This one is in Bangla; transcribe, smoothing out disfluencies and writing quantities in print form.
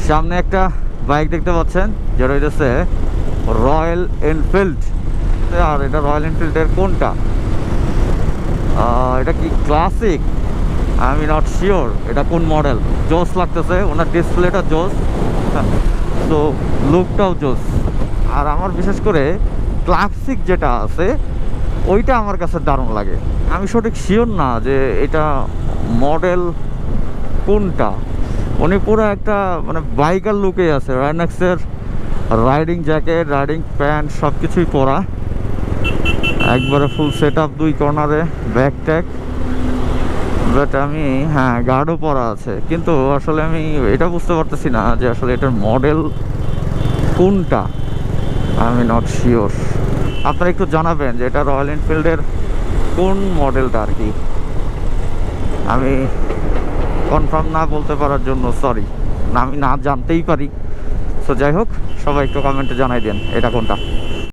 সামনে একটা বাইক দেখতে পাচ্ছেন, যেটা হইতেছে রয়্যাল এনফিল্ড। আর এটা রয়্যাল এনফিল্ডের কোনটা, এটা কি ক্লাসিক, আমি নট শিওর এটা কোন মডেল। জোস লাগতেছে, ওনার ডিসপ্লেটা জোস, তো লুকটাও জোস। আর আমার বিশেষ করে ক্লাসিক যেটা আছে ওইটা আমার কাছে দারুণ লাগে। আমি সঠিক শিওর না যে এটা মডেল কোনটা। উনি পুরো একটা মানে বাইকার লুকে আছে, রাইনক্সের রাইডিং জ্যাকেট, রাইডিং প্যান্ট সব কিছুই পরা, একবারে ফুল সেট আপ, 2 কর্নারে ব্যাক ট্যাগ। বাট আমি হ্যাঁ গার্ডও পরা আছে, কিন্তু আসলে আমি এটা বুঝতে পারতেছি না যে আসলে এটার মডেল কোনটা, আমি নট শিওর। আপনারা একটু জানাবেন যে এটা রয়্যাল এনফিল্ডের কোন মডেলটা আর কি। আমি কনফার্ম না বলতে পারার জন্য সরি, আমি না জানতেই পারি। সো যাই হোক, সবাই একটু কমেন্টে জানাই দেন এটা কোনটা।